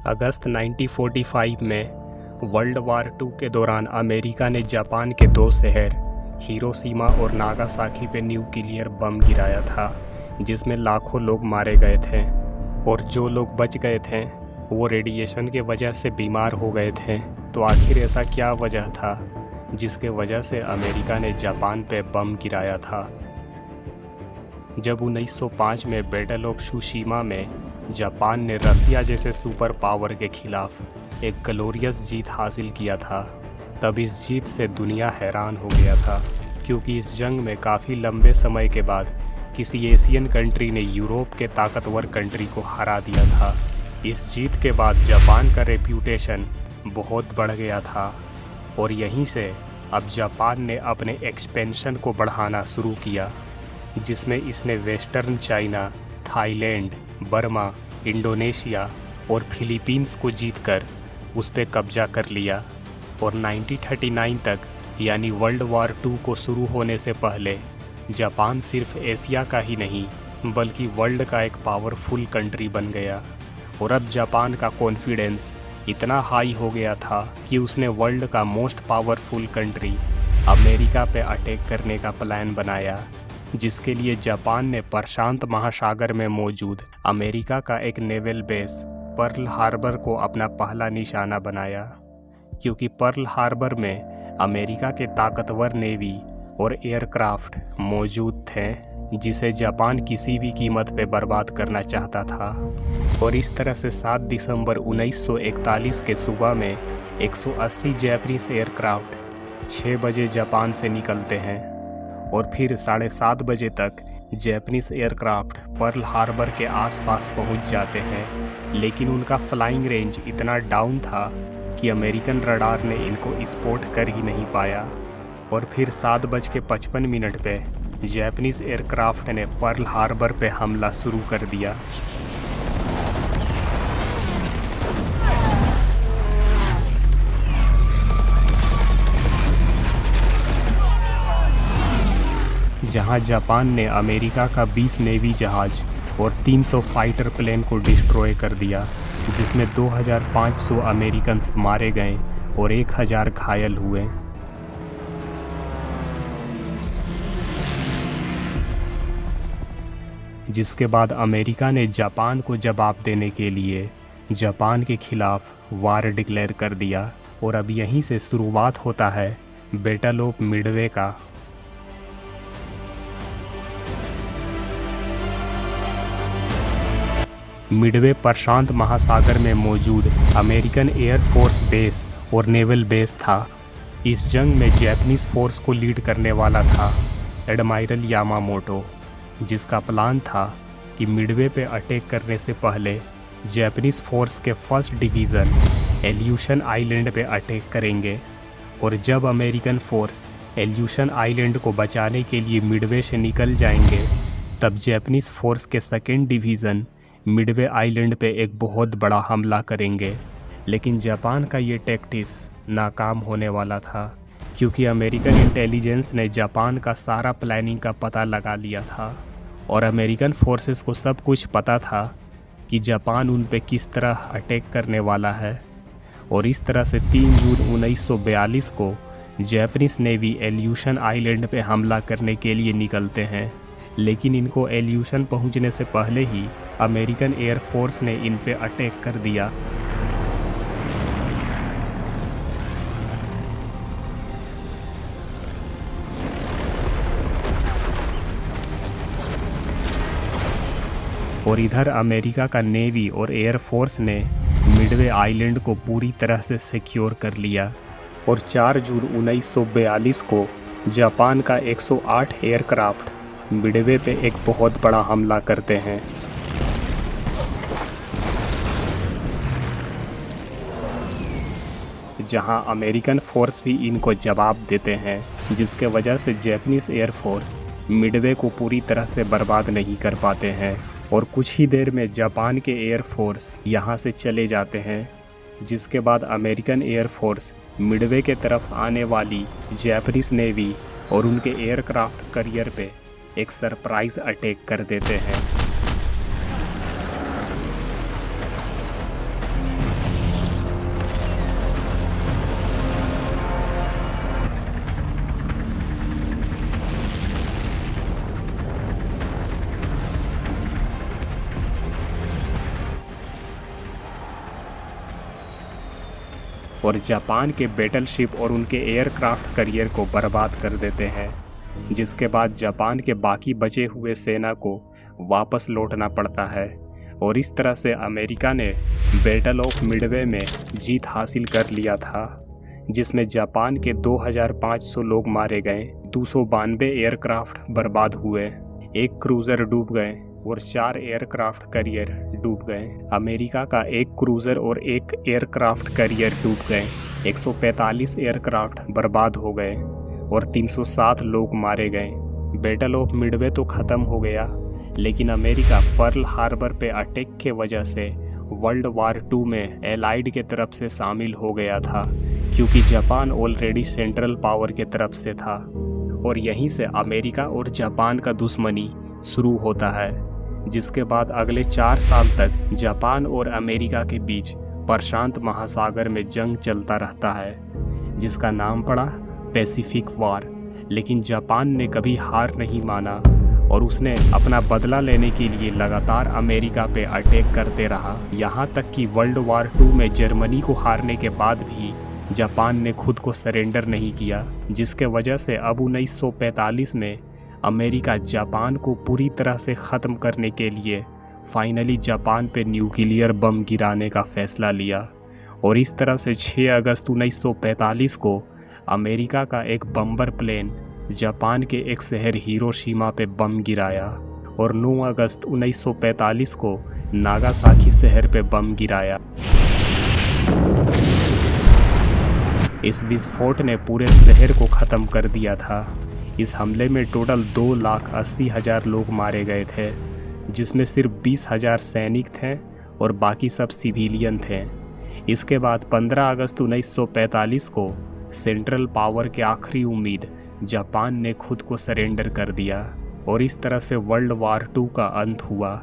अगस्त 1945 में world war II के दौरान अमेरिका ने जापान के दो शहर हिरोशिमा और नागासाकी पे न्यूक्लियर बम गिराया था, जिसमें लाखों लोग मारे गए थे और जो लोग बच गए थे वो रेडिएशन के वजह से बीमार हो गए थे। तो आखिर ऐसा क्या वजह था जिसके वजह से अमेरिका ने जापान पे बम गिराया था? जब 1905 में बैटल ऑफ त्सुशिमा में जापान ने रसिया जैसे सुपर पावर के खिलाफ एक ग्लोरियस जीत हासिल किया था, तब इस जीत से दुनिया हैरान हो गया था, क्योंकि इस जंग में काफ़ी लंबे समय के बाद किसी एशियन कंट्री ने यूरोप के ताकतवर कंट्री को हरा दिया था। इस जीत के बाद जापान का रेप्यूटेशन बहुत बढ़ गया था और यहीं से अब जापान ने अपने एक्सपेंशन को बढ़ाना शुरू किया, जिसमें इसने western China, Thailand, Burma, Indonesia और फिलीपींस को जीतकर उस पर कब्जा कर लिया। और 1939 तक यानी वर्ल्ड वार II को शुरू होने से पहले जापान सिर्फ एशिया का ही नहीं बल्कि वर्ल्ड का एक पावरफुल कंट्री बन गया। और अब जापान का कॉन्फिडेंस इतना हाई हो गया था कि उसने वर्ल्ड का मोस्ट पावरफुल कंट्री अमेरिका पे अटैक करने का प्लान बनाया, जिसके लिए जापान ने प्रशांत महासागर में मौजूद अमेरिका का एक नेवल बेस पर्ल हार्बर को अपना पहला निशाना बनाया, क्योंकि पर्ल हार्बर में अमेरिका के ताकतवर नेवी और एयरक्राफ्ट मौजूद थे, जिसे जापान किसी भी कीमत पे बर्बाद करना चाहता था। और इस तरह से 7 दिसंबर 1941 के सुबह में 180 जापानीज एयरक्राफ्ट 6 बजे जापान से निकलते हैं और फिर 7:30 बजे तक जापानीज एयरक्राफ्ट पर्ल हार्बर के आसपास पहुंच जाते हैं, लेकिन उनका फ्लाइंग रेंज इतना डाउन था कि अमेरिकन रडार ने इनको स्पॉट कर ही नहीं पाया। और फिर 7:55 पे जापानीज एयरक्राफ्ट ने पर्ल हार्बर पे हमला शुरू कर दिया। जहां जापान ने अमेरिका का 20 नेवी जहाज और 300 फाइटर प्लेन को डिस्ट्रॉय कर दिया, जिसमें 2500 अमेरिकन्स मारे गए और 1000 घायल हुए। जिसके बाद अमेरिका ने जापान को जवाब देने के लिए जापान के खिलाफ वार डिक्लेयर कर दिया। और अब यहीं से शुरुआत होता है बैटल ऑफ मिडवे का। मिडवे प्रशांत महासागर में मौजूद अमेरिकन एयरफोर्स बेस और नेवल बेस था। इस जंग में जापानीज फोर्स को लीड करने वाला था एडमायरल यामामोटो, जिसका प्लान था कि मिडवे पे अटैक करने से पहले जापानीज फोर्स के फर्स्ट डिवीज़न एल्यूशन आइलैंड पे अटैक करेंगे, और जब अमेरिकन फोर्स एल्यूशन आइलैंड को बचाने के लिए मिडवे से निकल जाएंगे, तब जापानीज फोर्स के सेकेंड डिवीज़न मिडवे आइलैंड पे एक बहुत बड़ा हमला करेंगे। लेकिन जापान का ये टैक्टिस नाकाम होने वाला था, क्योंकि अमेरिकन इंटेलिजेंस ने जापान का सारा प्लानिंग का पता लगा लिया था और अमेरिकन फोर्सेस को सब कुछ पता था कि जापान उन पे किस तरह अटैक करने वाला है। और इस तरह से 3 जून 1942 को जापानीज नेवी एल्यूशन आइलैंड पे हमला करने के लिए निकलते हैं, लेकिन इनको एल्यूशन पहुंचने से पहले ही अमेरिकन एयरफोर्स ने इन पे अटैक कर दिया। और इधर अमेरिका का नेवी और एयरफोर्स ने मिडवे आइलैंड को पूरी तरह से सिक्योर कर लिया। और 4 जून 1942 को जापान का 108 एयरक्राफ्ट मिडवे पे एक बहुत बड़ा हमला करते हैं। जहां अमेरिकन फोर्स भी इनको जवाब देते हैं, जिसके वजह से जापानीज एयरफोर्स मिडवे को पूरी तरह से बर्बाद नहीं कर पाते हैं। और कुछ ही देर में जापान के एयरफोर्स यहां से चले जाते हैं, जिसके बाद अमेरिकन एयरफोर्स मिडवे के तरफ आने वाली जापानीज नेवी और उनके एयरक्राफ्ट करियर पे एक सरप्राइज अटैक कर देते हैं। और जापान के बैटलशिप और उनके एयरक्राफ्ट करियर को बर्बाद कर देते हैं, जिसके बाद जापान के बाकी बचे हुए सेना को वापस लौटना पड़ता है। और इस तरह से अमेरिका ने बैटल ऑफ मिडवे में जीत हासिल कर लिया था, जिसमें जापान के 2500 लोग मारे गए, 292 एयरक्राफ्ट बर्बाद हुए, 1 क्रूज़र डूब गए और 4 एयरक्राफ्ट करियर डूब गए। अमेरिका का 1 क्रूज़र और 1 एयरक्राफ्ट करियर डूब गए, 145 एयरक्राफ्ट बर्बाद हो गए और 307 लोग मारे गए। बैटल ऑफ मिडवे तो ख़त्म हो गया, लेकिन अमेरिका पर्ल हार्बर पे अटैक के वजह से वर्ल्ड वार 2 में एलाइड के तरफ से शामिल हो गया था, क्योंकि जापान ऑलरेडी सेंट्रल पावर के तरफ से था। और यहीं से अमेरिका और जापान का दुश्मनी शुरू होता है, जिसके बाद अगले 4 साल तक जापान और अमेरिका के बीच प्रशांत महासागर में जंग चलता रहता है, जिसका नाम पड़ा पैसिफिक वॉर। लेकिन जापान ने कभी हार नहीं माना और उसने अपना बदला लेने के लिए लगातार अमेरिका पे अटैक करते रहा, यहाँ तक कि वर्ल्ड वार 2 में जर्मनी को हारने के बाद भी जापान ने खुद को सरेंडर नहीं किया, जिसके वजह से अब 1945 में अमेरिका जापान को पूरी तरह से ख़त्म करने के लिए फाइनली जापान पे न्यूक्लियर बम गिराने का फ़ैसला लिया। और इस तरह से 6 अगस्त 1945 को अमेरिका का एक बम्बर प्लेन जापान के एक शहर हिरोशिमा पे बम गिराया और 9 अगस्त 1945 को नागासाकी शहर पे बम गिराया। इस विस्फोट ने पूरे शहर को ख़त्म कर दिया था। इस हमले में टोटल 2,80,000 लोग मारे गए थे, जिसमें सिर्फ 20,000 सैनिक थे और बाकी सब सिविलियन थे। इसके बाद 15 अगस्त 1945 को सेंट्रल पावर के आखिरी उम्मीद जापान ने खुद को सरेंडर कर दिया और इस तरह से वर्ल्ड वार 2 का अंत हुआ।